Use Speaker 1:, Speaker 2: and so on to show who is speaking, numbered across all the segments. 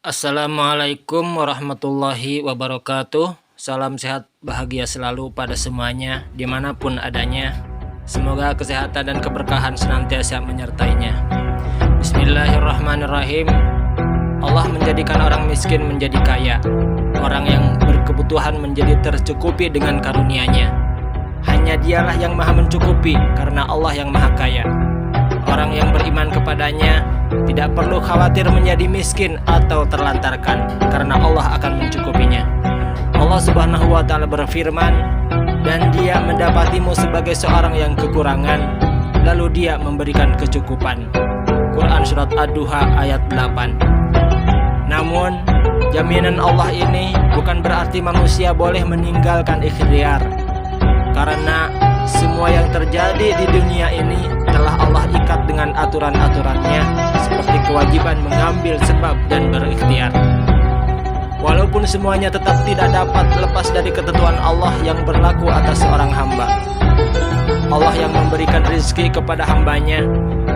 Speaker 1: Assalamualaikum warahmatullahi wabarakatuh. Salam sehat bahagia selalu pada semuanya dimanapun adanya. Semoga kesehatan dan keberkahan senantiasa menyertainya. Bismillahirrahmanirrahim. Allah menjadikan orang miskin menjadi kaya, orang yang berkebutuhan menjadi tercukupi dengan karunia-Nya. Hanya Dialah yang maha mencukupi karena Allah yang maha kaya. Orang yang beriman kepadanya tidak perlu khawatir menjadi miskin atau terlantarkan, karena Allah akan mencukupinya. Allah Subhanahu wa Ta'ala berfirman, "Dan Dia mendapatimu sebagai seorang yang kekurangan, lalu Dia memberikan kecukupan." Quran Surat Ad-Duha ayat 8. Namun, jaminan Allah ini bukan berarti manusia boleh meninggalkan ikhtiar, karena semua yang terjadi di dunia ini telah Allah ikat dengan aturan-aturannya, seperti kewajiban mengambil sebab dan berikhtiar. Walaupun semuanya tetap tidak dapat lepas dari ketentuan Allah yang berlaku atas seorang hamba. Allah yang memberikan rezeki kepada hambanya,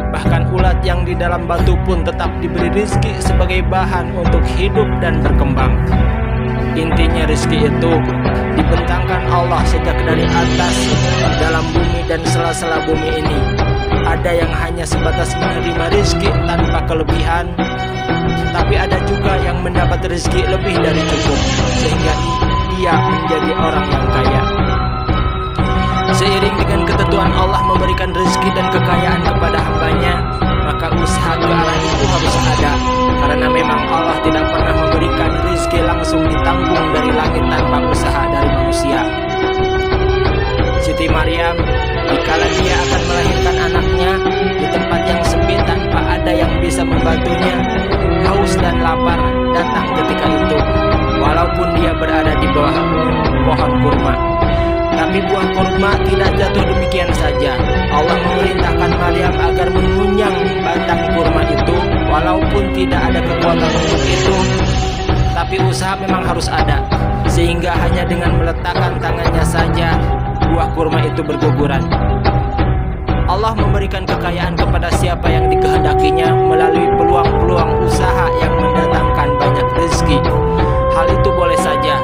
Speaker 1: bahkan ulat yang di dalam batu pun tetap diberi rezeki sebagai bahan untuk hidup dan berkembang. Intinya rezeki itu dibentangkan Allah sejak dari atas dalam bumi dan sela-sela bumi ini. Ada yang hanya sebatas menerima rezeki tanpa kelebihan, tapi ada juga yang mendapat rezeki lebih dari cukup, sehingga dia menjadi orang yang kaya. Seiring dengan ketentuan Allah memberikan rezeki dan kekayaan kepada hambanya, maka usaha ke arah itu harus ada, karena memang Allah tidak pernah memberikan rezeki langsung ditanggung dari langit tanpa usaha dari manusia. Siti Maryam, dikala dia akan melahirkan anaknya di tempat yang sepi tanpa ada yang bisa membantunya, haus dan lapar datang ketika itu, walaupun dia berada di bawah pohon kurma. Tapi buah kurma tidak jatuh demikian saja. Allah memerintahkan Maryam agar mengunyah batang kurma itu, walaupun tidak ada kekuatan untuk itu. Tapi usaha memang harus ada, sehingga hanya dengan meletakkan tangannya saja buah kurma itu berguguran. Allah memberikan kekayaan kepada siapa yang dikehendakinya melalui peluang-peluang usaha yang mendatangkan banyak rezeki. Hal itu boleh saja,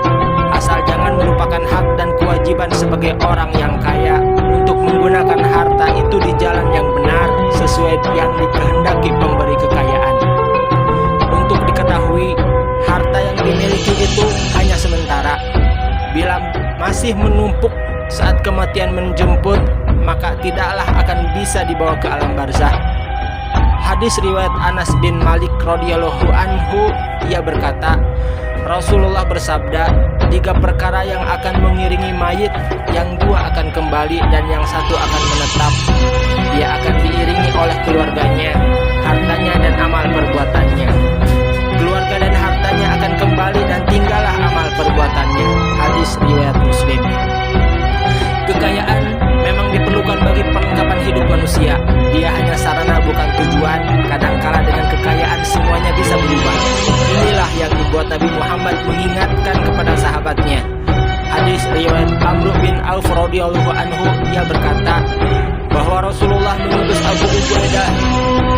Speaker 1: asal jangan melupakan hak dan kewajiban sebagai orang yang kaya untuk menggunakan harta itu di jalan yang benar sesuai yang dikehendaki pemberi kekayaan. Untuk diketahui, harta yang dimiliki itu hanya sementara. Bila masih menumpuk saat kematian menjemput, maka tidaklah akan bisa dibawa ke alam barzah. Hadis riwayat Anas bin Malik radhiyallahu anhu, ia berkata, Rasulullah bersabda, 3 perkara yang akan mengiringi mayit, yang 2 akan kembali dan yang 1 akan menetap. Dia akan diiringi oleh keluarganya, hartanya dan amal perbuatannya. Keluarga dan hartanya akan kembali dan tinggallah amal perbuatannya. Hadis riwayat Muslim. Kekayaan memang diperlukan bagi perlengkapan hidup manusia. Dia hanya sarana bukan tujuan. Kadangkala dengan kekayaan semuanya bisa berubah. Inilah yang membuat Nabi Muhammad mengingatkan kepada sahabatnya. Hadis riwayat Amr bin Auf radhiyallahu anhu, ia berkata bahwa Rasulullah mengutus Abu Ubaidah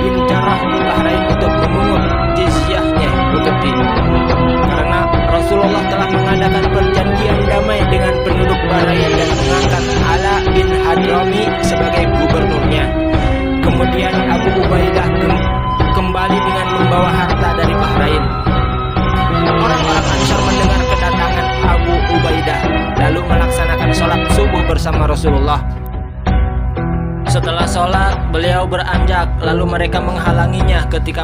Speaker 1: bin Jarrah di Bahrain untuk memungut jizyahnya upeti, karena Rasulullah telah mengadakan perjanjian damai dengan penduduk Bahrain dan mengangkat Ala bin Hadrami sebagai gubernurnya. Kemudian Abu Ubaidah kembali dengan membawa harta dari Bahrain. Orang-orang Ansar mendengar kedatangan Abu Ubaidah, lalu melaksanakan sholat subuh bersama Rasulullah. Setelah sholat, beliau beranjak, lalu mereka menghalanginya. Ketika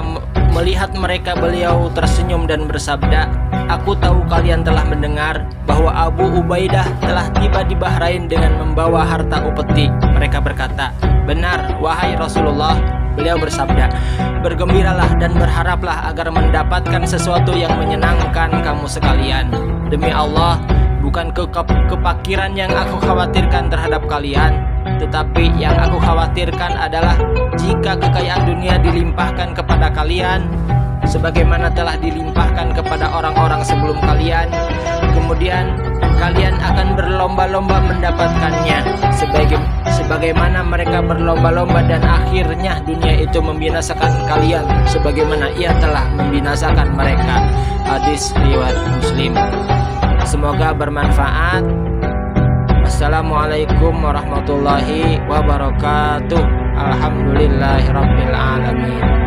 Speaker 1: melihat mereka, beliau tersenyum dan bersabda, "Aku tahu kalian telah mendengar bahwa Abu Ubaidah telah tiba di Bahrain dengan membawa harta upeti." Mereka berkata, "Benar, wahai Rasulullah." Beliau bersabda, "Bergembiralah dan berharaplah agar mendapatkan sesuatu yang menyenangkan kamu sekalian. Demi Allah, bukan kepakiran yang aku khawatirkan terhadap kalian, tetapi yang aku khawatirkan adalah jika kekayaan dunia dilimpahkan kepada kalian, sebagaimana telah dilimpahkan kepada orang-orang sebelum kalian. Kemudian kalian akan berlomba-lomba mendapatkannya, sebagaimana mereka berlomba-lomba, dan akhirnya dunia itu membinasakan kalian sebagaimana ia telah membinasakan mereka. Hadis riwayat Muslim. Semoga bermanfaat. Assalamualaikum warahmatullahi wabarakatuh. Alhamdulillahirabbil alamin.